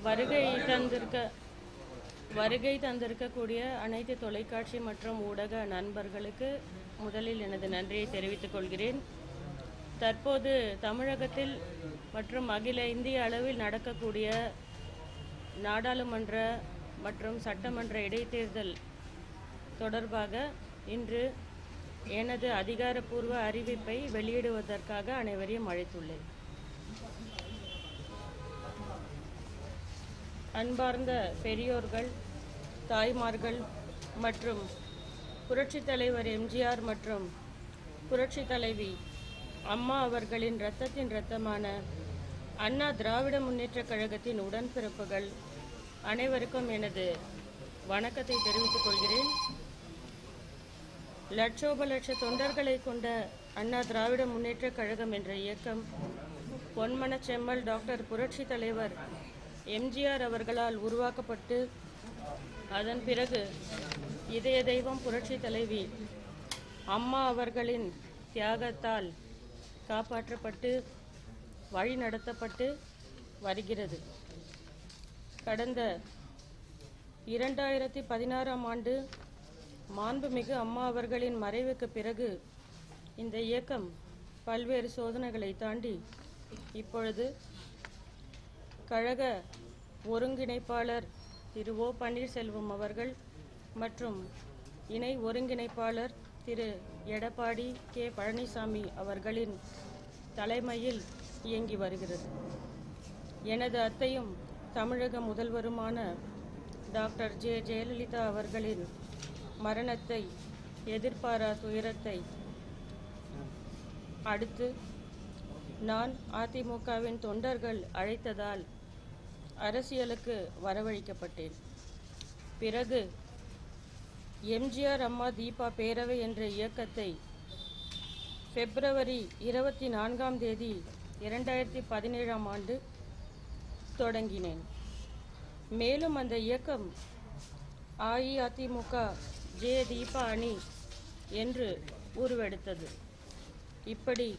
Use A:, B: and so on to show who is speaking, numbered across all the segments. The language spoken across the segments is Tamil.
A: வருகை தந்திருக்க வருகை தந்திருக்கக்கூடிய அனைத்து தொலைக்காட்சி மற்றும் ஊடக நண்பர்களுக்கு முதலில் எனது நன்றியை தெரிவித்துக் கொள்கிறேன். தற்போது தமிழகத்தில் மற்றும் அகில இந்திய அளவில் நடக்கக்கூடிய நாடாளுமன்ற மற்றும் சட்டமன்ற இடைத்தேர்தல் தொடர்பாக இன்று எனது அதிகாரப்பூர்வ அறிவிப்பை வெளியிடுவதற்காக அனைவரையும் அழைத்துள்ளேன். அன்பார்ந்த பெரியோர்கள், தாய்மார்கள் மற்றும் புரட்சித் தலைவர் எம்ஜிஆர் மற்றும் புரட்சித் தலைவி அம்மா அவர்களின் இரத்தத்தின் இரத்தமான அண்ணா திராவிட முன்னேற்றக் கழகத்தின் உடன்பிறப்புகள் அனைவருக்கும் எனது வணக்கத்தை தெரிவித்துக் கொள்கிறேன். லட்சோப லட்ச தொண்டர்களை கொண்ட அண்ணா திராவிட முன்னேற்றக் கழகம் என்ற இயக்கம் பொன்மனச் செம்மல் டாக்டர் புரட்சி தலைவர் எம்ஜிஆர் அவர்களால் உருவாக்கப்பட்டு அதன் பிறகு இதய தெய்வம் புரட்சி தலைவி அம்மா அவர்களின் தியாகத்தால் காப்பாற்றப்பட்டு வழி நடத்தப்பட்டு வருகிறது. கடந்த 2016ஆம் ஆண்டு மாண்புமிகு அம்மா அவர்களின் மறைவுக்கு பிறகு இந்த இயக்கம் பல்வேறு சோதனைகளை தாண்டி இப்பொழுது கழக ஒருங்கிணைப்பாளர் திரு ஓ பன்னீர்செல்வம் அவர்கள் மற்றும் இணை ஒருங்கிணைப்பாளர் திரு எடப்பாடி கே பழனிசாமி அவர்களின் தலைமையில் இயங்கி வருகிறது. எனது அத்தையும் தமிழக முதல்வருமான டாக்டர் ஜெயலலிதா அவர்களின் மரணத்தை எதிர்பாரா துயரத்தை அடுத்து நான் அதிமுகவின் தொண்டர்கள் அழைத்ததால் அரசியலுக்கு வரவழைக்கப்பட்டேன். பிறகு எம்ஜிஆர் அம்மா தீபா பேரவை என்ற இயக்கத்தை பிப்ரவரி 24ஆம் தேதி 2017ஆம் ஆண்டு தொடங்கினேன். மேலும் அந்த இயக்கம் அஇஅதிமுக ஜே தீபா அணி என்று உருவெடுத்தது. இப்படி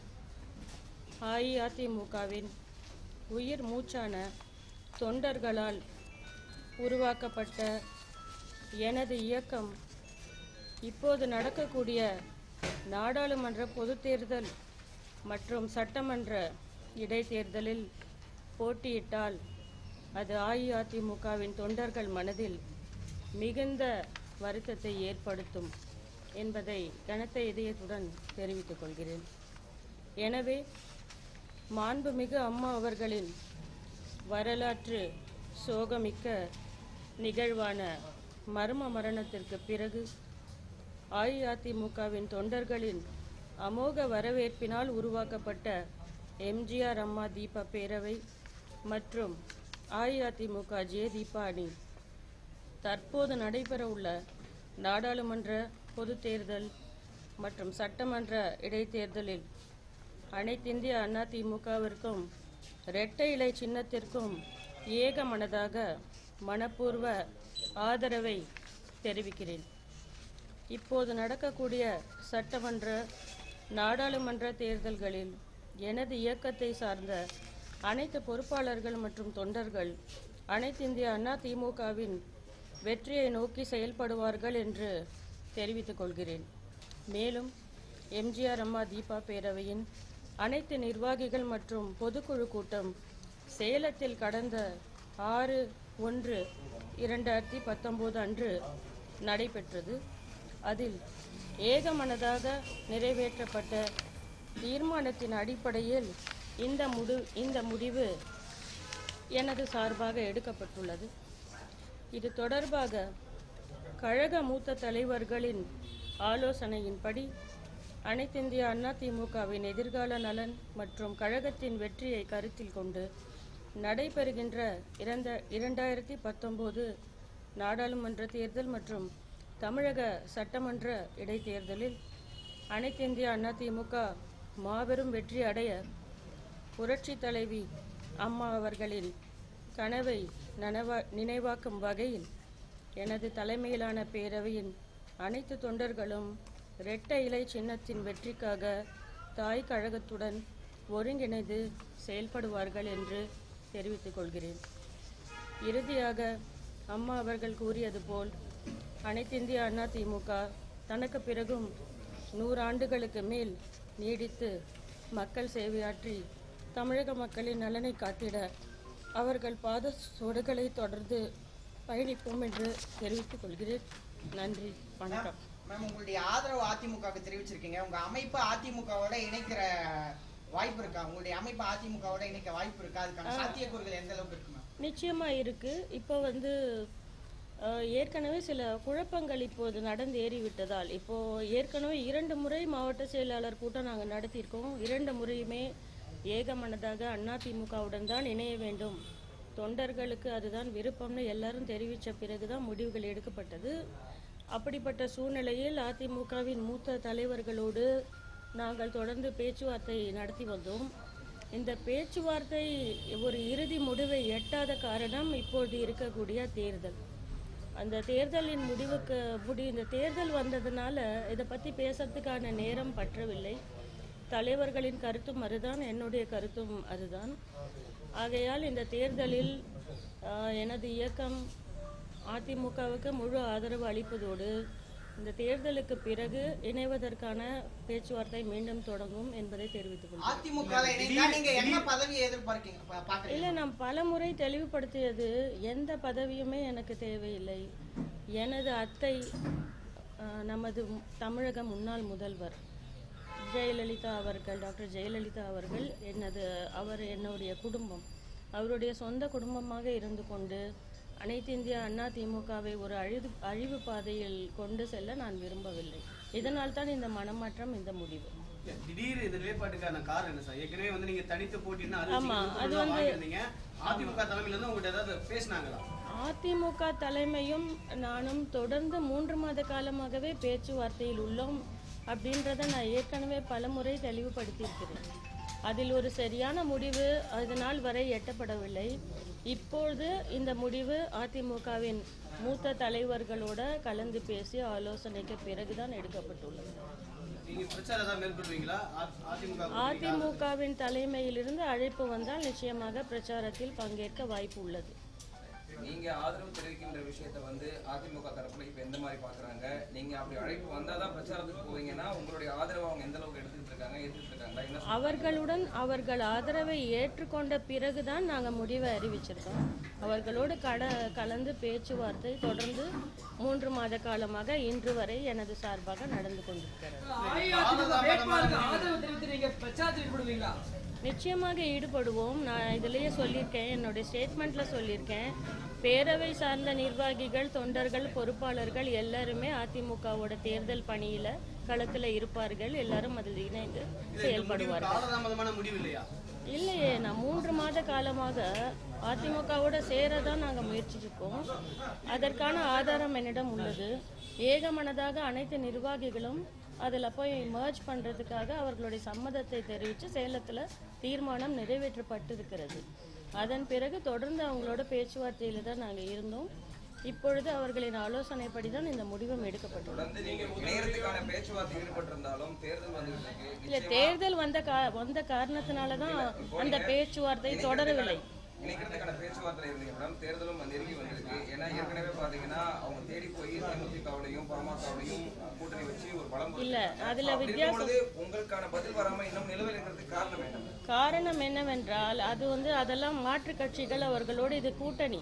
A: அஇஅதிமுகவின் உயிர் மூச்சான தொண்டர்களால் உருவாக்கப்பட்ட எனது இயக்கம் இப்போது நடக்கக்கூடிய நாடாளுமன்ற பொதுத் தேர்தல் மற்றும் சட்டமன்ற இடைத்தேர்தலில் போட்டியிட்டால் அது அஇஅதிமுகவின் தொண்டர்கள் மனதில் மிகுந்த வருத்தத்தை ஏற்படுத்தும் என்பதை கனத்த இதயத்துடன் தெரிவித்துக் கொள்கிறேன். எனவே மாண்புமிகு அம்மா அவர்களின் வரலாற்று சோகமிக்க நிகழ்வான மர்ம மரணத்திற்கு பிறகு அஇஅதிமுகவின் தொண்டர்களின் அமோக வரவேற்பினால் உருவாக்கப்பட்ட எம்ஜிஆர் அம்மா தீபா பேரவை மற்றும் அஇஅதிமுக ஜே தீபா அணி தற்போது நடைபெறவுள்ள நாடாளுமன்ற பொதுத் தேர்தல் மற்றும் சட்டமன்ற இடைத்தேர்தலில் அனைத்திந்திய அண்ணா திமுகவிற்கும் இரட்டை இலை சின்னத்திற்கும் ஏகமனதாக மனப்பூர்வ ஆதரவை தெரிவிக்கிறேன். இப்போது நடக்கக்கூடிய சட்டமன்ற நாடாளுமன்ற தேர்தல்களில் எனது இயக்கத்தை சார்ந்த அனைத்து பொறுப்பாளர்கள் மற்றும் தொண்டர்கள் அனைத்திந்திய அண்ணா திமுகவின் வெற்றியை நோக்கி செயல்படுவார்கள் என்று தெரிவித்துக் கொள்கிறேன். மேலும் எம்ஜிஆர் அம்மா தீபா பேரவையின் அனைத்து நிர்வாகிகள் மற்றும் பொதுக்குழு கூட்டம் சேலத்தில் கடந்த 6/1/2019 அன்று நடைபெற்றது. அதில் ஏகமனதாக நிறைவேற்றப்பட்ட தீர்மானத்தின் அடிப்படையில் இந்த முடிவு எனது சார்பாக எடுக்கப்பட்டுள்ளது. இது தொடர்பாக கழக மூத்த தலைவர்களின் ஆலோசனையின்படி அனைத்திந்திய அண்ணா திமுகவின் எதிர்கால நலன் மற்றும் கழகத்தின் வெற்றியை கருத்தில் கொண்டு நடைபெறுகின்ற 2019 நாடாளுமன்ற தேர்தல் மற்றும் தமிழக சட்டமன்ற இடைத்தேர்தலில் அனைத்திந்திய அண்ணா திமுக மாபெரும் வெற்றி அடைய புரட்சி தலைவி அம்மா அவர்களின் கனவை நினைவாக்கும் வகையில் எனது தலைமையிலான பேரவையின் அனைத்து தொண்டர்களும் இரட்டை இலை சின்னத்தின் வெற்றிக்காக தாய் கழகத்துடன் ஒருங்கிணைந்து செயல்படுவார்கள் என்று தெரிவித்துக் கொள்கிறேன். இறுதியாக அம்மா அவர்கள் கூறியது போல் அனைத்திந்திய அண்ணா திமுக தனக்கு பிறகும் 100 ஆண்டுகளுக்கு மேல் நீடித்து மக்கள் சேவையாற்றி தமிழக மக்களின் நலனை காத்திட அவர்கள் பாத சுவடுகளை தொடர்ந்து பயணிப்போம் என்று தெரிவித்துக் கொள்கிறேன். நன்றி, வணக்கம்.
B: மேம், உங்களுடைய ஆதரவு அதிமுகவுக்கு தெரிவிச்சிருக்கீங்க. உங்க அமைப்பு அதிமுகவோட இணைக்கிற வாய்ப்பு இருக்கா? உங்களுடைய அமைப்பு அதிமுகவோட இணைக்க வாய்ப்பு இருக்கா? அதுக்கான சாத்தியக்கூறுகள் எந்த அளவுக்கு இருக்கு மேம்?
A: நிச்சயமா இருக்கு. இப்போ ஏற்கனவே சில குழப்பங்கள் இப்போது நடந்தேறி விட்டதால் இப்போ ஏற்கனவே 2 முறை மாவட்ட செயலாளர் கூட்டம் நாங்கள் நடத்தியிருக்கோம். 2 முறையுமே ஏகமனதாக அதிமுகவுடன் தான் இணைய வேண்டும், தொண்டர்களுக்கு அதுதான் விருப்பம்னு எல்லாரும் தெரிவித்த பிறகுதான் முடிவுகள் எடுக்கப்பட்டது. அப்படிப்பட்ட சூழ்நிலையில் அதிமுகவின் மூத்த தலைவர்களோடு நாங்கள் தொடர்ந்து பேச்சுவார்த்தை நடத்தி வந்தோம். இந்த பேச்சுவார்த்தை ஒரு இறுதி முடிவை எட்டாத காரணம் இப்போது இருக்கக்கூடிய தேர்தல். அந்த தேர்தலின் இந்த தேர்தல் வந்ததுனால இதை பற்றி பேசுறதுக்கான நேரம் பற்றவில்லை. தலைவர்களின் கருத்தும் அதுதான், என்னுடைய கருத்தும் அதுதான். ஆகையால் இந்த தேர்தலில் எனது இயக்கம் அதிமுகவுக்கு முழு ஆதரவு அளிப்பதோடு இந்த தேர்தலுக்கு பிறகு இணைவதற்கான பேச்சுவார்த்தை மீண்டும் தொடங்கும் என்பதை தெரிவித்துக் கொள்கிறேன். இல்லை, நாம் பல முறை தெளிவுபடுத்தியது, எந்த பதவியுமே எனக்கு தேவையில்லை. எனது அத்தை நமது தமிழக முன்னாள் முதல்வர் ஜெயலலிதா அவர்கள், டாக்டர் ஜெயலலிதா அவர்கள் அவர் என்னுடைய குடும்பம், அவருடைய சொந்த குடும்பமாக இருந்து கொண்டு அனைத்து இந்திய அண்ணா திமுகவை ஒரு அழிவு பாதையில் கொண்டு செல்ல நான் விரும்பவில்லை. இதனால் தான் இந்த மனமாற்றம், இந்த முடிவு.
C: திடீர் இந்த நிலைப்பாட்டுக்கான காரணம் என்ன சார்? ஏற்கனவே நீங்க தனித்து போட்டினா
A: ஆமா, அது
C: அதிமுக தலைமையில இருந்து உங்ககிட்ட ஏதாவது பேசினாங்களா?
A: அதிமுக தலைமையும் நானும் தொடர்ந்து 3 மாத காலமாகவே பேச்சுவார்த்தையில் உள்ளோம் அப்படின்றத நான் ஏற்கனவே பல முறை தெளிவுபடுத்தியிருக்கிறேன். அதில் ஒரு சரியான முடிவு அதனால் வரை எட்டப்படவில்லை. இப்பொழுது இந்த முடிவு அதிமுகவின் மூத்த தலைவர்களோட கலந்து பேசி ஆலோசனைக்கு பிறகுதான் எடுக்கப்பட்டுள்ளது. அதிமுகவின் தலைமையிலிருந்து அழைப்பு வந்தால் நிச்சயமாக பிரச்சாரத்தில் பங்கேற்க வாய்ப்பு உள்ளது.
D: நீங்க ஆதரவு தெரிவிக்கின்ற விஷயத்தை அதிமுக தரப்புல இப்ப எந்த மாதிரி பாக்குறாங்க? நீங்க அப்படி அழைப்பு வந்தாதான் பிரச்சாரத்துக்கு போவீங்கன்னா உங்களுடைய ஆதரவு அவங்க எந்த அளவுக்கு எடுத்துட்டு இருக்காங்க?
A: அவர்களுடன் அவர்கள் ஆதரவை ஏற்றுக்கொண்ட பிறகுதான் நாங்க முடிவை அறிவிச்சிருக்கோம். அவர்களோடு கலந்து பேச்சுவார்த்தை தொடர்ந்து 3 மாத காலமாக இன்று வரை எனது சார்பாக நடந்து கொண்டிருக்கிறது. நிச்சயமாக ஈடுபடுவோம். நான் இதிலேயே சொல்லியிருக்கேன், என்னுடைய ஸ்டேட்மெண்ட்ல சொல்லியிருக்கேன். பேரவை சார்ந்த நிர்வாகிகள், தொண்டர்கள், பொறுப்பாளர்கள் எல்லாருமே அதிமுகவோட தேர்தல் பணியில களத்துல இருப்பார்கள். எல்லாரும் அதில் இணைந்து செயல்படுவார்கள். இல்லையே, நான் 3 மாத காலமாக அதிமுகவோட சேரதான் நாங்கள் முயற்சிச்சிருக்கோம். அதற்கான ஆதாரம் என்னிடம் உள்ளது. ஏகமனதாக அனைத்து நிர்வாகிகளும் அதில் போய் மர்ஜ் பண்ணுறதுக்காக அவர்களுடைய சம்மதத்தை தெரிவித்து சேலத்தில் தீர்மானம் நிறைவேற்றப்பட்டிருக்கிறது. அதன் பிறகு தொடர்ந்து அவங்களோட பேச்சுவார்த்தையில் தான் நாங்கள் இருந்தோம். இப்பொழுது அவர்களின் ஆலோசனைப்படி தான் இந்த முடிவும் எடுக்கப்பட்டுள்ளது. இல்லை, தேர்தல் வந்த காரணத்தினால தான் அந்த பேச்சுவார்த்தை தொடரவில்லை.
D: இணைக்கிறதுக்கான பேச்சுவார்த்தை இருந்தீங்க மேடம். தேர்தலும் நெருங்கி வந்திருக்கு. ஏன்னா ஏற்கனவே பாத்தீங்கன்னா அவங்க தேடி போய் தேமுதிகவுடையும் பாமகவுடையும் கூட்டணி வச்சு ஒரு பலம்
A: இல்ல, அதுல வித்தியாசம்.
D: உங்களுக்கான பதில் வராம இன்னும் நிலவில் இருக்கிறதுக்கு காரணம் என்ன?
A: காரணம் என்னவென்றால் அதெல்லாம் மாற்று கட்சிகள், அவர்களோடு இது கூட்டணி.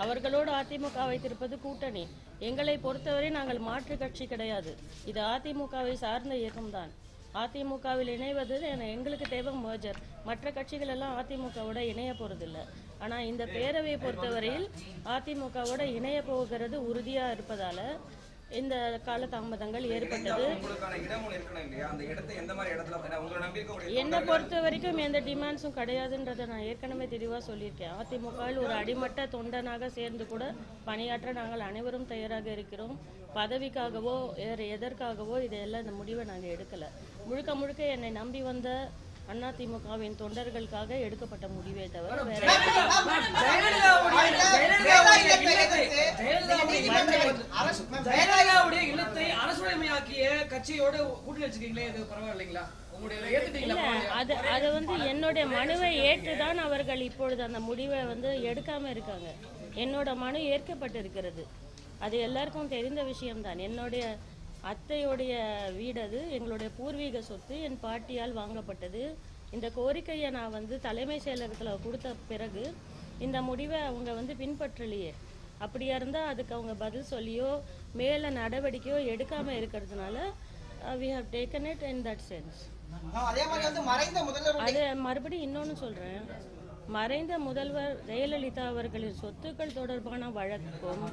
A: அவர்களோடு அதிமுக வைத்திருப்பது கூட்டணி. எங்களை பொறுத்தவரை நாங்கள் மாற்று கட்சி கிடையாது. இது அதிமுகவை சார்ந்த இயக்கம்தான். அதிமுகவில் இணைவது எங்களுக்கு தேவை மர்ஜர். மற்ற கட்சிகள் எல்லாம் அதிமுகவோட இணைய போறதில்லை. ஆனால் இந்த பேரவையை பொறுத்தவரையில் அதிமுகவோட இணைய போகிறது உறுதியா இருப்பதால இந்த கால தாமதங்கள் ஏற்பட்டது. என்னை பொறுத்த வரைக்கும் எந்த டிமாண்ட்ஸும் கிடையாதுன்றதை நான் ஏற்கனவே தெளிவாக சொல்லியிருக்கேன். அதிமுகவில் ஒரு அடிமட்ட தொண்டனாக சேர்ந்து கூட பணியாற்ற நாங்கள் அனைவரும் தயாராக இருக்கிறோம். பதவிக்காகவோ வேறு எதற்காகவோ இதையெல்லாம் இந்த முடிவை நாங்கள் எடுக்கலை. முழுக்க முழுக்க என்னை நம்பி வந்த அதிமுகவின் தொண்டர்களுக்காக எடுக்கப்பட்ட முடிவே தவிர வேற
E: ஜெயலலிதாவுடைய இல்லத்தை அரசுடைமையாக்கிய கட்சியோட கூட்டணி வச்சிருக்கீங்களே, இது பரவாயில்லைங்களா? உங்களுடைய
A: இல்ல
E: ஏத்துட்டீங்களா?
A: அது வந்து என்னுடைய மனுவை ஏற்றுதான் அவர்கள் இப்பொழுது அந்த முடிவை வந்து எடுக்காம இருக்காங்க. என்னோட மனு ஏற்கப்பட்டிருக்கிறது, அது எல்லாருக்கும் தெரிந்த விஷயம்தான். என்னுடைய அத்தையுடைய வீடு அது, எங்களுடைய பூர்வீக சொத்து, என் பாட்டியால் வாங்கப்பட்டது. இந்த கோரிக்கையை நான் வந்து தலைமை செயலகத்தில் கொடுத்த பிறகு இந்த முடிவை அவங்க வந்து பின்பற்றலையே. அப்படியா இருந்தால் அதுக்கு அவங்க பதில் சொல்லியோ மேலே நடவடிக்கையோ எடுக்காமல் இருக்கிறதுனால we have taken it in that sense.
B: அதே மாதிரி வந்து மறைந்த முதல்வர்
A: அது மறுபடியும் இன்னொன்று சொல்கிறேன், மறைந்த முதல்வர் ஜெயலலிதா அவர்களின் சொத்துக்கள் தொடர்பான வழக்குக்கும்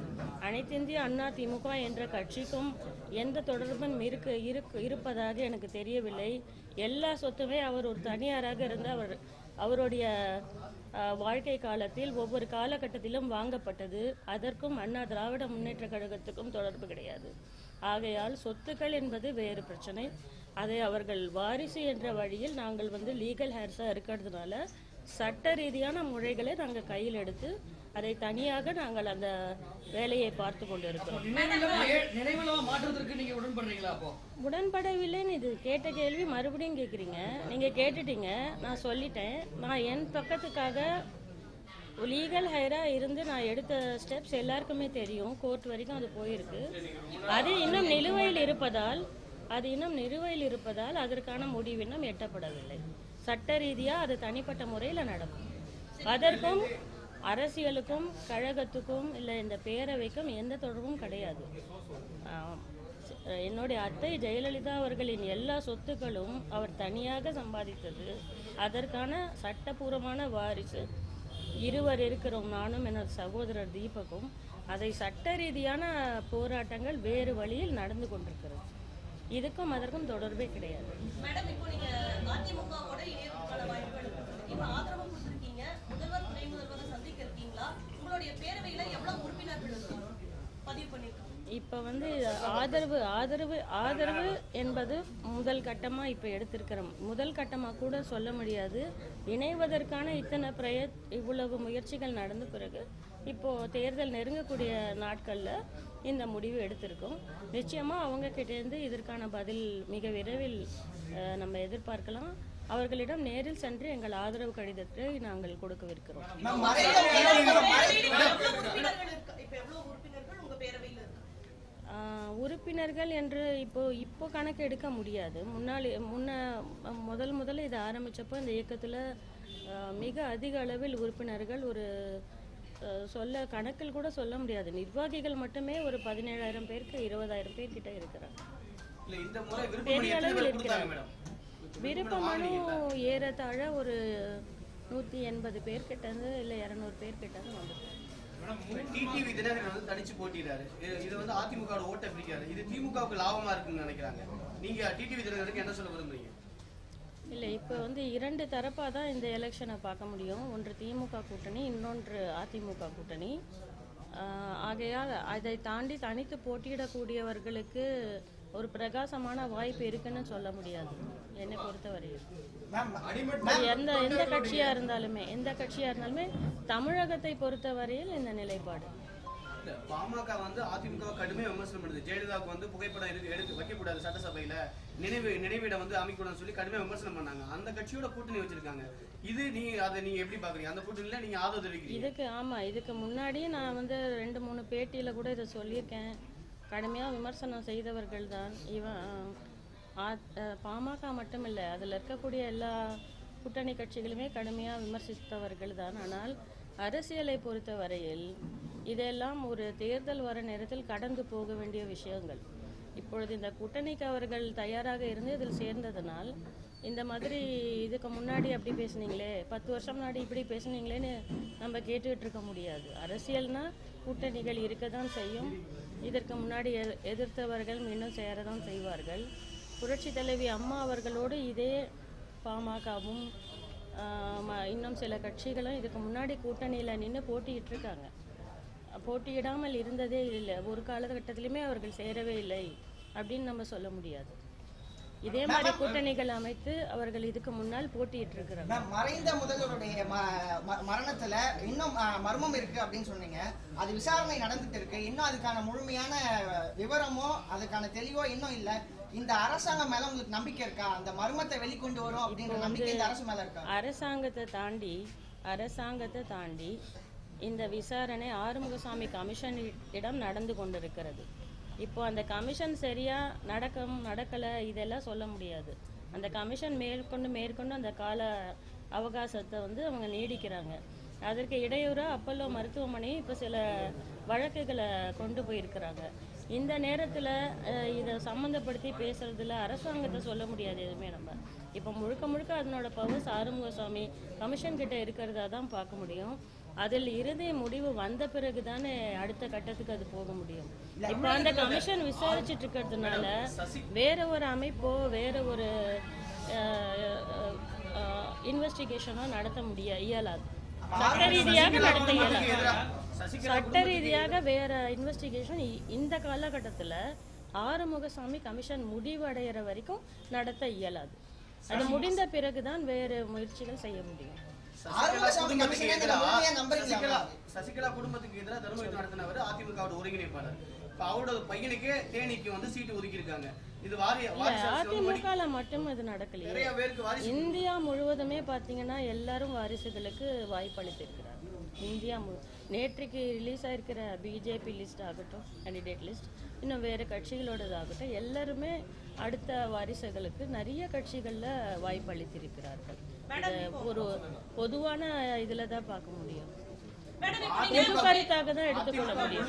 A: அனைத்திந்திய அண்ணா திமுக என்ற கட்சிக்கும் எந்த தொடர்பும் இருப்பதாக எனக்கு தெரியவில்லை. எல்லா சொத்துமே அவர் ஒரு தனியாராக இருந்து அவருடைய வாழ்க்கை காலத்தில் ஒவ்வொரு காலகட்டத்திலும் வாங்கப்பட்டது. அதற்கும் அண்ணா திராவிட முன்னேற்ற கழகத்துக்கும் தொடர்பு கிடையாது. ஆகையால் சொத்துக்கள் என்பது வேறு பிரச்சனை. அதை அவர்கள் வாரிசு என்ற வழியில் நாங்கள் வந்து லீகல் ஹேர்ஸாக இருக்கிறதுனால சட்ட ரீதியான முறைகளை நாங்கள் கையில் எடுத்து அதை தனியாக நாங்கள் அந்த வேலையை பார்த்து கொண்டு இருக்கிறோம்.
E: நினைவில்லமா மாற்றுவதற்கு நீங்க உடன்படுறீங்களா? அப்போ
A: உடன்படவில்லைன்னு இது கேட்ட கேள்வி மறுபடியும் கேட்குறீங்க. நீங்கள் கேட்டுட்டீங்க, நான் சொல்லிட்டேன். நான் என் பக்கத்துக்காக லீகல் ஹையராக இருந்து நான் எடுத்த ஸ்டெப்ஸ் எல்லாருக்குமே தெரியும். கோர்ட் வரைக்கும் அது போயிருக்கு. அது இன்னும் நிலுவையில் இருப்பதால் அதற்கான முடிவு இன்னும் எட்டப்படவில்லை. சட்ட ரீதியாக அது தனிப்பட்ட முறையில் நடக்கும். அதற்கும் அரசியலுக்கும் கழகத்துக்கும் இல்லை இந்த பேரவைக்கும் எந்த தொடர்பும் கிடையாது. என்னுடைய அத்தை ஜெயலலிதா அவர்களின் எல்லா சொத்துக்களும் அவர் தனியாக சம்பாதித்தது. அதற்கான சட்டபூர்வமான வாரிசு இருவர் இருக்கிறோம், நானும் எனது சகோதரர் தீபக்கும். அதை சட்ட ரீதியான போராட்டங்கள் வேறு வழியில் நடந்து கொண்டிருக்கிறது. இதுக்கும் அதற்கும் தொடர்பே கிடையாது.
F: மேடம், இப்போ நீங்க அதிமுகவோட இணையத்துக்கான வாய்ப்புகள் இருக்கு. இப்போ ஆதரவு கொடுத்திருக்கீங்க, முதல்வர் துணை முதல்வரை சந்திக்க இருக்கீங்களா? உங்களுடைய பேரவையில எவ்வளவு உறுப்பினர்கள் பதிவு பண்ணிருக்காங்க?
A: இப்போ வந்து ஆதரவு என்பது முதல் கட்டமாக இப்போ எடுத்திருக்கிறோம். முதல் கட்டமாக கூட சொல்ல முடியாது. இணைவதற்கான இவ்வளவு முயற்சிகள் நடந்த பிறகு இப்போது தேர்தல் நெருங்கக்கூடிய நாட்களில் இந்த முடிவு எடுத்திருக்கோம். நிச்சயமாக அவங்க கிட்டேருந்து இதற்கான பதில் மிக விரைவில் நம்ம எதிர்பார்க்கலாம். அவர்களிடம் நேரில் சென்று எங்கள் ஆதரவு கடிதத்தை நாங்கள் கொடுக்கவிருக்கிறோம். உறுப்பினர்கள் என்று இப்போ கணக்கு எடுக்க முடியாது. முதல்ல இதை ஆரம்பித்தப்போ இந்த இயக்கத்தில் மிக அதிக அளவில் உறுப்பினர்கள் கணக்கில் கூட சொல்ல முடியாது. நிர்வாகிகள் மட்டுமே ஒரு 17,000 பேருக்கு 20,000 பேர் கிட்ட இருக்கிறாங்க. பெரிய அளவில் இருக்கிறாங்க. விருப்ப மனு ஏறத்தாழ ஒரு 180 பேர் கிட்ட இருந்து இல்லை 200 பேர் கிட்ட இருந்து வந்துருக்கு.
C: டிடிவி தினகரன் வந்து தனிச்சு போட்டிடுறாரு. இது வந்து அதிமுக ஓட்ட பிடிக்காது. இது திமுகவுக்கு லாபமா இருக்குன்னு நினைக்கிறாங்க. நீங்க டிடிவி தினகரனுக்கு என்ன சொல்ல விரும்புறீங்க?
A: இல்லை, இப்போ வந்து 2 தரப்பாக தான் இந்த எலெக்ஷனை பார்க்க முடியும். ஒன்று திமுக கூட்டணி, இன்னொன்று அதிமுக கூட்டணி. ஆகையால் அதை தாண்டி தனித்து போட்டியிடக்கூடியவர்களுக்கு ஒரு பிரகாசமான வாய்ப்பு இருக்குன்னு சொல்ல முடியாது என்னை பொறுத்தவரையில். எந்த கட்சியாக இருந்தாலுமே தமிழகத்தை பொறுத்தவரையில் இந்த நிலைப்பாடு.
C: பாமக வந்து அதிமுக கடுமையாக விமர்சனம் பண்ணுது. ஜெயலலிதாவுக்கு வந்து புகைப்படம் எடுத்து வைக்கக்கூடாது, சட்டசபையில நினைவிடம் வந்து அமைக்கூடாதுன்னு சொல்லி கடுமையாக விமர்சனம் பண்ணாங்க. அந்த கட்சியோட கூட்டணி வச்சிருக்காங்க. அதை நீங்க எப்படி பாக்குறீங்க? அந்த கூட்டணியில நீங்க ஆதரவு தெரிவிக்கிறீங்க?
A: இதுக்கு முன்னாடியே நான் வந்து 2-3 பேட்டியில கூட இதை சொல்லியிருக்கேன். கடுமையாக விமர்சனம் செய்தவர்கள் தான் பாமக மட்டுமில்லை, அதில் இருக்கக்கூடிய எல்லா கூட்டணி கட்சிகளுமே கடுமையாக விமர்சித்தவர்கள் தான். ஆனால் அரசியலை பொறுத்த வரையில் இதெல்லாம் ஒரு தேர்தல் வர நேரத்தில் கடந்து போக வேண்டிய விஷயங்கள். இப்பொழுது இந்த கூட்டணிக்கு அவர்கள் தயாராக இருந்து இதில் சேர்ந்ததனால் இந்த மாதிரி இதுக்கு முன்னாடி அப்படி பேசுனீங்களே, 10 வருஷம் முன்னாடி இப்படி பேசுனீங்களேன்னு நம்ம கேட்டுக்கிட்டு இருக்க முடியாது. அரசியல்னா கூட்டணிகள் இருக்க தான் செய்யும். இதற்கு முன்னாடி எதிர்த்தவர்கள் இன்னும் சேரதான் செய்வார்கள். புரட்சி தலைவி அம்மா அவர்களோடு இதே பாமகவும் இன்னும் சில கட்சிகளும் இதுக்கு முன்னாடி கூட்டணியில் நின்று போட்டிக்கிட்டு இருக்காங்க. போட்டியிடாமல் இருந்ததே இல்லை. ஒரு காலகட்டத்திலுமே அவர்கள் சேரவே இல்லை அப்படின்னு நம்ம சொல்ல முடியாது. இதே மாதிரி கூட்டணிகள் அமைத்து அவர்கள் இதுக்கு முன்னால் போட்டியிட்டு இருக்கிறாங்க.
B: மறைந்த முதல்வருடைய மரணத்துல இன்னும் மர்மம் இருக்கு அப்படின்னு சொன்னீங்க. அது விசாரணை நடந்துட்டு இருக்கு. இன்னும் அதுக்கான முழுமையான விவரமோ அதுக்கான தெளிவோ இன்னும் இல்ல. இந்த அரசாங்கம் மேல உங்களுக்கு நம்பிக்கை இருக்கா? அந்த மர்மத்தை வெளிக்கொண்டு வரும் அப்படின்ற நம்பிக்கை இந்த அரசு மேல இருக்கா?
A: அரசாங்கத்தை தாண்டி இந்த விசாரணை ஆறுமுகசாமி கமிஷன் இடம் நடந்து கொண்டிருக்கிறது. இப்போ அந்த கமிஷன் சரியா நடக்கலை இதெல்லாம் சொல்ல முடியாது. அந்த கமிஷன் மேற்கொண்டு அந்த கால அவகாசத்தை வந்து அவங்க நீடிக்கிறாங்க. அதற்கு இடையூறாக அப்பல்லோ மருத்துவமனை இப்போ சில வழக்குகளை கொண்டு போயிருக்கிறாங்க. இந்த நேரத்தில் இதை சம்மந்தப்படுத்தி பேசுறதுல அரசாங்கத்தை சொல்ல முடியாது எதுவுமே. நம்ம இப்போ முழுக்க அதனோட பவர்ஸ் ஆறுமுகசாமி கமிஷன் கிட்ட இருக்கிறதா தான் பார்க்க முடியும். அதில் இறுதி முடிவு வந்த பிறகு தானே அடுத்த கட்டத்துக்கு அது போக முடியும். இப்போ அந்த கமிஷன் விசாரிச்சுட்டு இருக்கிறதுனால வேற ஒரு அமைப்போ வேற ஒரு இன்வெஸ்டிகேஷனோ நடத்த இயலாது. சட்ட ரீதியாக வேற இன்வெஸ்டிகேஷன் இந்த காலகட்டத்தில் ஆறுமுகசாமி கமிஷன் முடிவடைகிற வரைக்கும் நடத்த இயலாது. அது முடிந்த பிறகுதான் வேறு முயற்சிகள் செய்ய முடியும்.
C: சசிகலா குடும்பத்துக்கு எதிராக தர்ம யுத்தம் நடத்தினவர் அதிமுகவோட ஒருங்கிணைப்பாளர். இப்ப அவரோட பையனுக்கே தேனிக்கு வந்து சீட்டு ஒதுக்கி இருக்காங்க. இது
A: அதிமுகல மட்டும் இது நடக்கலையே, இந்தியா முழுவதுமே பாத்தீங்கன்னா எல்லாரும் வாரிசுகளுக்கு வாய்ப்பளித்திருக்கிறார். இந்தியா நேற்றுக்கு ரிலீஸ் ஆயிருக்கிற பிஜேபி லிஸ்ட் ஆகட்டும், கேண்டிடேட் லிஸ்ட், இன்னும் வேறு கட்சிகளோடதாகட்டும், எல்லாருமே அடுத்த வாரிசுகளுக்கு நிறைய கட்சிகளில் வாய்ப்பளித்திருக்கிறார்கள். ஒரு பொதுவான இதில் தான் பார்க்க முடியும். பொது கருத்தாக தான் எடுத்துக்கொள்ள முடியும்.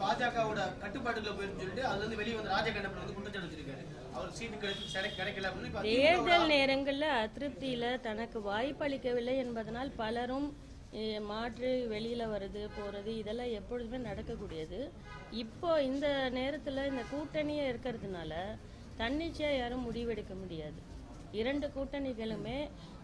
C: பாஜகவோட கட்டுப்பாட்டுல போயிருந்து சொல்லிட்டு அது வந்து வெளியே வந்து ராஜகண்டபன் வந்து குற்றச்சாட்டு வச்சிருக்காரு. அவர் சீட்டு கிடைக்கல அப்படின்னு.
A: தேர்தல் நேரங்களில் அதிருப்தியில தனக்கு வாய்ப்பளிக்கவில்லை என்பதனால் பலரும் மாற்று வெளியில போறது இதெல்லாம் எப்பொழுதுமே நடக்கக்கூடியது. இப்போ இந்த நேரத்துல இந்த கூட்டணியே இருக்கிறதுனால தன்னிச்சையா யாரும் முடிவெடுக்க முடியாது. இரண்டு கூட்டணிகளுமே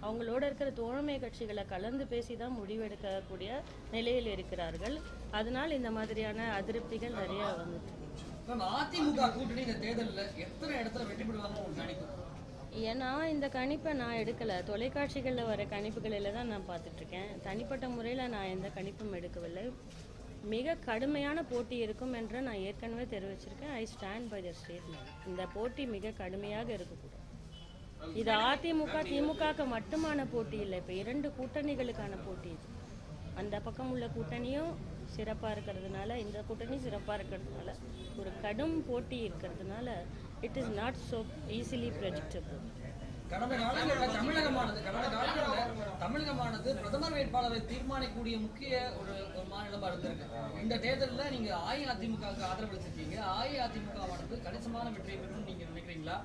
A: அவங்களோட இருக்கிற தோழமை கட்சிகளை கலந்து பேசிதான் முடிவெடுக்கக்கூடிய நிலையில் இருக்கிறார்கள். அதனால் இந்த மாதிரியான அதிருப்திகள் நிறைய வந்துட்டு.
E: அதிமுக கூட்டணி இந்த தேர்தலில் எத்தனை இடத்துல வெற்றி பெறுவாங்க நினைக்கும்?
A: ஏன்னா இந்த கணிப்பை நான் எடுக்கலை, தொலைக்காட்சிகளில் வர கணிப்புகளில் தான் நான் பார்த்துட்ருக்கேன். தனிப்பட்ட முறையில் நான் எந்த கணிப்பும் எடுக்கவில்லை. மிக கடுமையான போட்டி இருக்கும் என்று நான் ஏற்கனவே தெரிவிச்சிருக்கேன். I stand by the statement. இந்த போட்டி மிக கடுமையாக இருக்கக்கூடும். இது அதிமுக திமுகக்கு மட்டுமான போட்டி இல்லை, இப்போ இரண்டு கூட்டணிகளுக்கான போட்டி இது. அந்த பக்கம் உள்ள கூட்டணியும் சிறப்பாக இருக்கிறதுனால, இந்த கூட்டணி சிறப்பாக இருக்கிறதுனால, ஒரு கடும் போட்டி இருக்கிறதுனால it is not so easily predictable.
E: கடந்த காலங்களில் தமிழகமானது பிரதமர் வேட்பாளரை தீர்மானிக்கக்கூடிய முக்கிய ஒரு மாநிலமாக இருந்திருக்கு. இந்த தேர்தலில் நீங்க அஇஅதிமுகவுக்கு ஆதரவு அளிச்சிருக்கீங்க. அஇஅதிமுகவானது கணிசமான வெற்றியை பெறும் நீங்க நினைக்கிறீங்களா?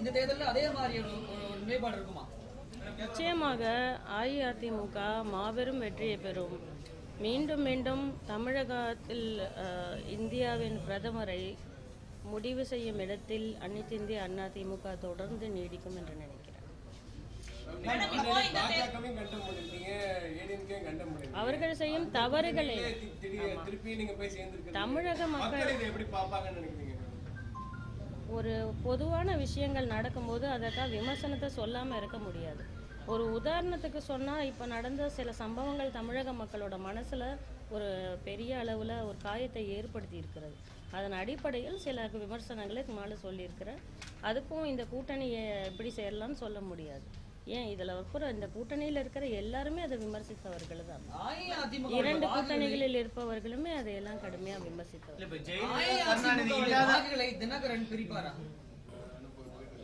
E: இந்த தேர்தலில் அதே மாதிரி ஒரு நிலைப்பாடு இருக்குமா?
A: நிச்சயமாக அஇஅதிமுக மாபெரும் வெற்றியை பெறும். மீண்டும் மீண்டும் தமிழகத்தில் இந்தியாவின் பிரதமரை முடிவு செய்யும் இடத்தில் அனைத்து இந்திய அண்ணா திமுக தொடர்ந்து நீடிக்கும் என்று நினைக்கிறேன். அவர்கள் செய்யும் தவறுகளை தமிழக மக்கள் ஒரு பொதுவான விஷயங்கள் நடக்கும்போது அதற்காக விமர்சனத்தை சொல்லாமல் இருக்க முடியாது. ஒரு உதாரணத்துக்கு சொன்னால், இப்போ நடந்த சில சம்பவங்கள் தமிழக மக்களோட மனசில் ஒரு பெரிய அளவில் ஒரு காயத்தை ஏற்படுத்தி இருக்கிறது. அதன் அடிப்படையில் சில விமர்சனங்களை மேலே சொல்லியிருக்கிறேன். அதுக்கும் இந்த கூட்டணியை எப்படி செய்யலாம்னு சொல்ல முடியாது. ஏன் இதில் இருக்கிற இந்த கூட்டணியில் இருக்கிற எல்லாருமே அதை விமர்சித்தவர்கள் தான். இரண்டு கூட்டணிகளில் இருப்பவர்களுமே அதையெல்லாம் கடுமையாக விமர்சித்தவர்கள்.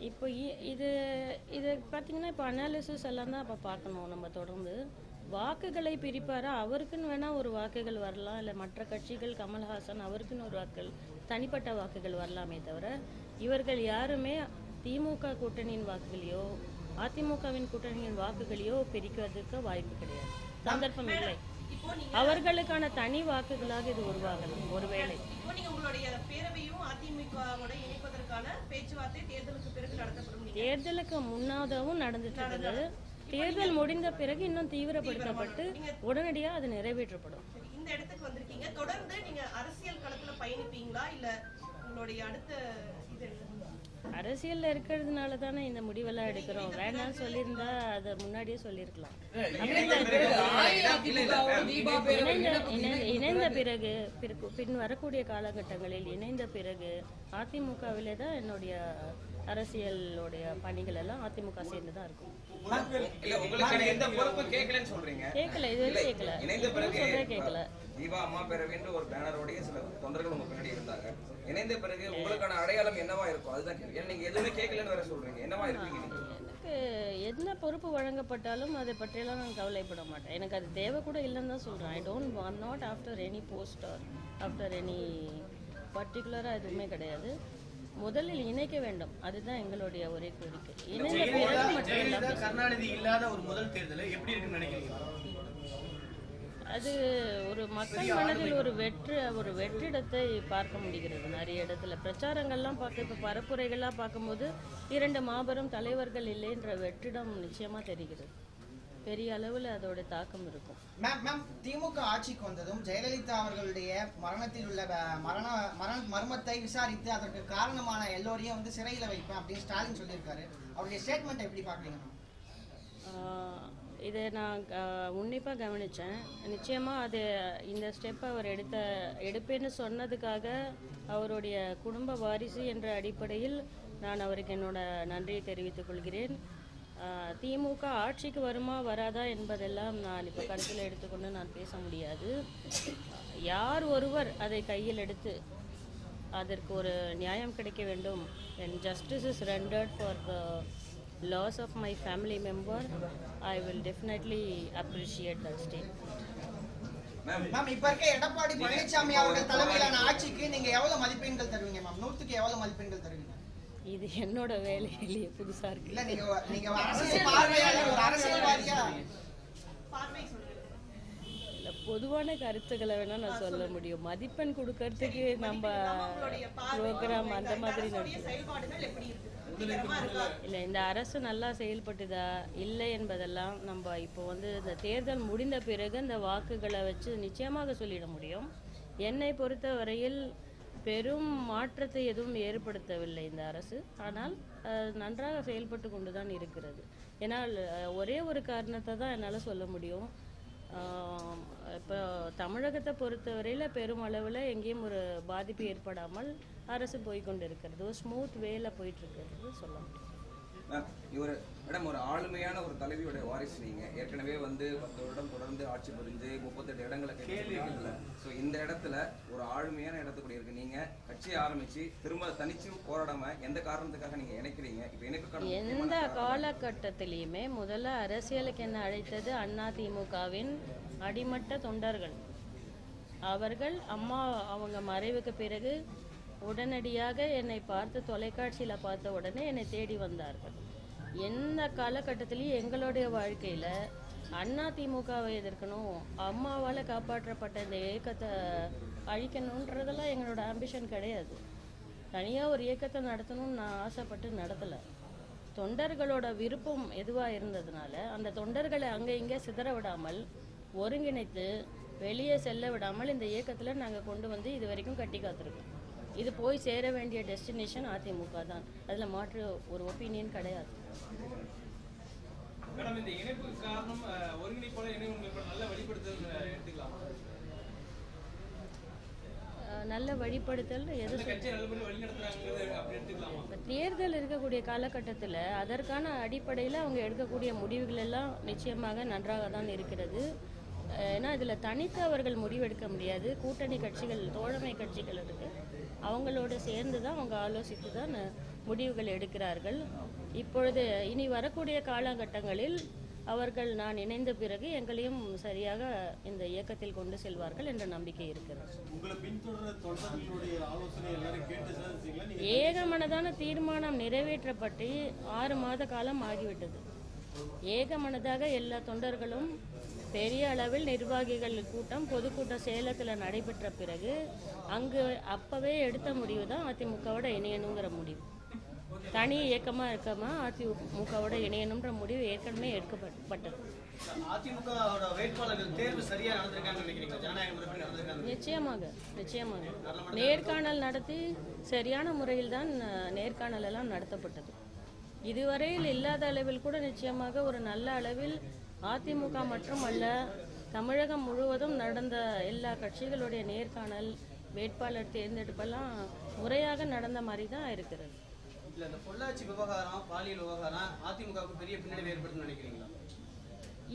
A: இப்போ இது பார்த்தீங்கன்னா இப்போ அனாலிசிஸ் எல்லாம் தான் அப்போ பார்க்கணும். நம்ம தொடர்ந்து வாக்குகளை பிரிப்பாரா, அவருக்குன்னு வேணால் ஒரு வாக்குகள் வரலாம், இல்லை மற்ற கட்சிகள் கமல்ஹாசன் அவருக்குன்னு ஒரு வாக்குகள் தனிப்பட்ட வாக்குகள் வரலாமே தவிர, இவர்கள் யாருமே திமுக கூட்டணியின் வாக்குகளையோ அதிமுகவின் கூட்டணியின் வாக்குகளையோ பிரிக்கிறதுக்கு வாய்ப்பு கிடையாது, சந்தர்ப்பம் இல்லை. அவர்களுக்கான தனி வாக்குகளாக இது உருவாகலாம். ஒருவேளை தேர்தலுக்கு முன்னாகவும் நடந்துட்டு இருந்தது. தேர்தல் முடிந்த பிறகு இன்னும் தீவிரப்படுத்தப்பட்டு உடனடியாக அது நிறைவேற்றப்படும்.
F: இந்த இடத்துக்கு வந்திருக்கீங்க, தொடர்ந்து நீங்க அரசியல் களத்துல பயணிப்பீங்களா, இல்ல உங்களுடைய அடுத்த இது
A: அரசியல்ல இருக்கிறதுனால தானே இந்த முடிவெல்லாம் எடுக்கிறோம். வேண்டாம்னு சொல்லியிருந்தா அதை முன்னாடியே சொல்லியிருக்கலாம். இணைந்த பிறகு பின் வரக்கூடிய காலகட்டங்களில் இணைந்த பிறகு அதிமுகவிலே தான் என்னுடைய அரசியலோடைய பணிகள் எல்லாம் அதிமுக சேர்ந்து தான் இருக்கும்.
D: இல்ல உங்களுக்கு எந்த பொறுப்பும் கேட்கலன்னு சொல்றீங்க.
A: கேட்கல, இதுவரை கேட்கல.
D: இணைந்த பிறகு
A: கேட்கல.
D: தீபா அம்மா பேரவைன்ற ஒரு பேனரோடய சில தொண்டர்கள் உங்க பின்னாடி இருந்தாங்க. இணைந்த பிறகு உங்களுக்கான அடையாளம் என்னவா இருக்கும்? அதுதான் கேள்வி. நீங்க எதுவுமே கேட்கலன்னு வேற சொல்றீங்க. என்னவா இருப்பீங்க நீங்க?
A: எனக்கு என்ன பொறுப்பு வழங்கப்பட்டாலும் அதை பற்றியெல்லாம் நான் கவலைப்பட மாட்டேன். எனக்கு அது தேவை கூட இல்லைன்னு தான் சொல்கிறேன். I'm not after any post or after any பர்டிகுலராக எதுவுமே கிடையாது. முதலில் இணைக்க வேண்டும், அதுதான் எங்களுடைய ஒரே கோரிக்கை. இணைந்த பிறகு மட்டும்
C: கருணாநிதி இல்லாத ஒரு முதல் தேர்தல் எப்படி இருக்குன்னு நினைக்கிறீங்க?
A: அது ஒரு மக்கள் மனதில் ஒரு வெற்றிடத்தை பார்க்க முடிகிறது. நிறைய இடத்துல பிரச்சாரங்கள்லாம் பார்க்க, இப்போ பரப்புரைகள்லாம் பார்க்கும்போது 2 மாபெரும் தலைவர்கள் இல்லைன்ற வெற்றிடம் நிச்சயமா தெரிகிறது. பெரிய அளவில் அதோட தாக்கம் இருக்கும்.
B: மேம், திமுக ஆட்சிக்கு வந்ததும் ஜெயலலிதா அவர்களுடைய மரணத்தில் உள்ள மர்மத்தை விசாரித்து அதற்கு காரணமான எல்லோரையும் வந்து சிறையில வைப்பேன் அப்படின்னு ஸ்டாலின் சொல்லியிருக்காரு. அவருடைய ஸ்டேட்மெண்ட் எப்படி பாக்குறீங்க?
A: இதை நான் உன்னிப்பாக கவனித்தேன். நிச்சயமாக அது இந்த ஸ்டெப் அவர் எடுப்பேன்னு சொன்னதுக்காக அவருடைய குடும்ப வாரிசு என்ற அடிப்படையில் நான் அவருக்கு என்னோட நன்றியை தெரிவித்துக் கொள்கிறேன். திமுக ஆட்சிக்கு வருமா வராதா என்பதெல்லாம் நான் இப்போ கருத்தில் எடுத்துக்கொண்டு நான் பேச முடியாது. யார் ஒருவர் அதை கையில் எடுத்து அதற்கு ஒரு நியாயம் கிடைக்க வேண்டும், when justice is rendered for the loss of my family member, I will definitely appreciate that statement.
B: Ma'am, இப்ப இருக்க எடப்பாடி பழனிசாமி அவர்கள் தலைமையிலான ஆட்சிக்கு நீங்க எவ்வளவு மதிப்பெண்கள் தருவீங்க மேம்? 100க்கு எவ்வளவு மதிப்பெண்கள் தருவீங்க?
A: இது என்னோட வேலையிலேயே புதுசா இருக்கு.
B: இல்ல, நீங்க அரசியல் பார்வையாளர், ஒரு அரசியல்வாதியா
F: பார்வை சொல்லுங்க.
A: இல்ல, பொதுவான கருத்துக்களை வேணா நான் சொல்ல முடியும். மதிப்பெண் கொடுக்கறதுக்கு நம்ம ப்ரோக்ராம் அந்த மாதிரி நடக்கும்.
F: செயல்பாடுகள் எப்படி இருக்கு?
A: இல்ல, இந்த அரசு நல்லா செயல்பட்டுதா இல்லை என்பதெல்லாம் நம்ம இப்போ வந்து இந்த தேர்தல் முடிந்த பிறகு இந்த வாக்குகளை வச்சு நிச்சயமாக சொல்லிட முடியும். என்னை பொறுத்த வரையில் பெரும் மாற்றத்தை எதுவும் ஏற்படுத்தவில்லை இந்த அரசு. ஆனால் நன்றாக செயல்பட்டு கொண்டு தான் இருக்கிறது. ஏன்னால் ஒரே ஒரு காரணத்தை தான் என்னால் சொல்ல முடியும். இப்போ தமிழகத்தை பொறுத்தவரையில் பெரும் அளவில் எங்கேயும் ஒரு பாதிப்பு ஏற்படாமல் அரசு போய்கொண்டு இருக்கிறது. ஒரு ஸ்மூத் வேல போயிட்டு இருக்கிறது சொல்ல முடியும்.
D: மேடம், ஒரு ஆளுமையான ஒரு தலைவியோட வாரிசு நீங்க. ஏற்கனவே வந்து 10 வருடம் தொடர்ந்து ஆட்சி புரிந்து 38 இடங்களை கைப்பற்றிருக்கீங்க. ஸோ இந்த இடத்துல ஒரு ஆளுமையான இடத்துக்குள்ள இருக்கு. நீங்க கட்சியை ஆரம்பிச்சு திரும்ப தனிச்சு போராடாம எந்த காரணத்துக்காக நீங்க இணைக்கிறீங்க? இப்போ இணைப்புக்கான
A: எந்த காலகட்டத்திலையுமே முதல்ல அரசியலுக்கு என்ன அழைத்தது அதிமுகவின் அடிமட்ட தொண்டர்கள். அவர்கள் அவங்க மறைவுக்கு பிறகு உடனடியாக என்னை பார்த்து தொலைக்காட்சியில் பார்த்த உடனே என்னை தேடி வந்தார்கள். எந்த காலகட்டத்திலையும் எங்களுடைய வாழ்க்கையில் அதிமுகவை எதிர்க்கணும், அம்மாவால் காப்பாற்றப்பட்ட இந்த இயக்கத்தை அழிக்கணுன்றதெல்லாம் எங்களோட ஆம்பிஷன் கிடையாது. தனியாக ஒரு இயக்கத்தை நடத்தணும்னு நான் ஆசைப்பட்டு நடத்தலை. தொண்டர்களோட விருப்பம் எதுவாக இருந்ததுனால அந்த தொண்டர்களை அங்கே இங்கே சிதற விடாமல் ஒருங்கிணைத்து வெளியே செல்ல விடாமல் இந்த இயக்கத்தில் நாங்கள் கொண்டு வந்து இது வரைக்கும் கட்டி காத்திருக்கோம். இது போய் சேர வேண்டிய டெஸ்டினேஷன் அதிமுக தான். அதில் மாற்று ஒரு ஒப்பீனியன் கிடையாது.
G: மேடம், இந்த இணைப்புக்கு காரணம் ஒருங்கிணைப்பாளர் இணைப்பு நல்ல வழிபடுத்தல் எடுத்துக்கலாம்.
A: நல்ல வழிபடுத்தல் தேர்தல் இருக்கக்கூடிய காலகட்டத்தில் அதற்கான அடிப்படையில் அவங்க எடுக்கக்கூடிய முடிவுகள் எல்லாம் நிச்சயமாக நன்றாக தான் இருக்கிறது. ஏன்னா இதில் தனித்து அவர்கள் முடிவெடுக்க முடியாது. கூட்டணி கட்சிகள், தோழமை கட்சிகள் இருக்கு, அவங்களோட சேர்ந்து தான் அவங்க ஆலோசித்து தான் முடிவுகள் எடுக்கிறார்கள். இப்பொழுது இனி வரக்கூடிய காலகட்டங்களில் அவர்கள் நான் இணைந்த பிறகு எங்களையும் சரியாக இந்த இயக்கத்தில் கொண்டு செல்வார்கள் என்ற நம்பிக்கை இருக்கிறது. ஏகமனதான தீர்மானம் நிறைவேற்றப்பட்டு 6 மாத காலம் ஆகிவிட்டது. ஏகமனதாக எல்லா தொண்டர்களும் பெரிய அளவில் நிர்வாகிகள் கூட்டம், பொதுக்கூட்டம் சேலத்தில் நடைபெற்ற பிறகு அங்கு அப்பவே எடுத்த முடிவு தான் அதிமுகவோட இணையணுங்கிற முடிவு. தனி இயக்கமாக இருக்கமா அதிமுகவோட இணையணுன்ற முடிவு ஏற்கனவே எடுக்கப்பட்டது.
C: அதிமுக வேட்பாளர்கள் தேர்வு சரியா நடந்திருக்காங்கன்னு நினைக்கிறீங்க? ஜனநாயக முறைப்படி நடந்திருக்காங்க?
A: நிச்சயமாக நிச்சயமாக நேர்காணல் நடத்தி சரியான முறையில் தான் நேர்காணல் எல்லாம் நடத்தப்பட்டது. இதுவரையில் இல்லாத அளவில் கூட நிச்சயமாக ஒரு நல்ல அளவில் அதிமுக மட்டுமல்ல தமிழகம் முழுவதும் நடந்த எல்லா கட்சிகளுடைய நேர்காணல் வேட்பாளர் தேர்ந்தெடுப்பெல்லாம் முறையாக நடந்த மாதிரி தான் இருக்கிறது.
C: இல்ல இந்த பொள்ளாச்சி விவகாரம் பாலியல் விவகாரம் அதிமுகவுக்கு பெரிய பின்னடைவு ஏற்படுத்தும்னு நினைக்கிறீங்களா?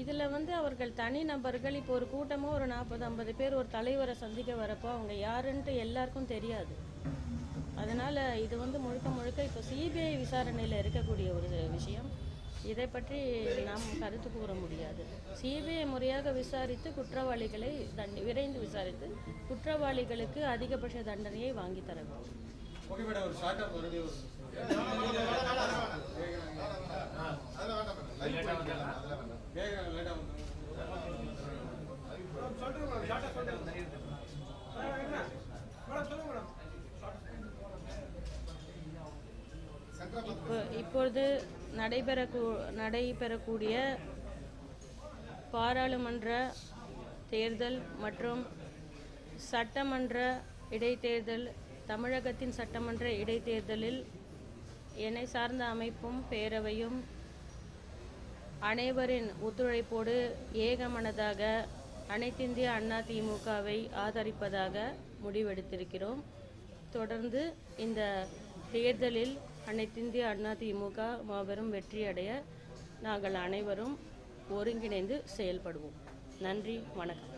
A: இதில் அவர்கள் தனி நபர்கள் இப்போ ஒரு கூட்டமோ ஒரு 40-50 பேர் ஒரு தலைவரை சந்திக்க வரப்போ அவங்க யாருன்ட்டு எல்லாருக்கும் தெரியாது. அதனால் இது முழுக்க முழுக்க இப்போ சிபிஐ விசாரணையில் இருக்கக்கூடிய ஒரு விஷயம். இதை பற்றி நாம் கருத்து கூற முடியாது. சிபிஐ முறையாக விசாரித்து குற்றவாளிகளை விரைந்து விசாரித்து குற்றவாளிகளுக்கு அதிகபட்ச தண்டனையை வாங்கி தர வேண்டும். இப்பொழுது நடைபெறக்கூடிய பாராளுமன்ற தேர்தல் மற்றும் சட்டமன்ற இடைத்தேர்தல், தமிழகத்தின் சட்டமன்ற இடைத்தேர்தலில் என்னை சார்ந்த அமைப்பும் பேரவையும் அனைவரின் ஒத்துழைப்போடு ஏகமனதாக அனைத்திந்திய அண்ணா திமுகவை ஆதரிப்பதாக முடிவெடுத்திருக்கிறோம். தொடர்ந்து இந்த தேர்தலில் அனைத்திந்திய அண்ணா திமுக மாபெரும் வெற்றியடைய நாங்கள் அனைவரும் ஒருங்கிணைந்து செயல்படுவோம். நன்றி, வணக்கம்.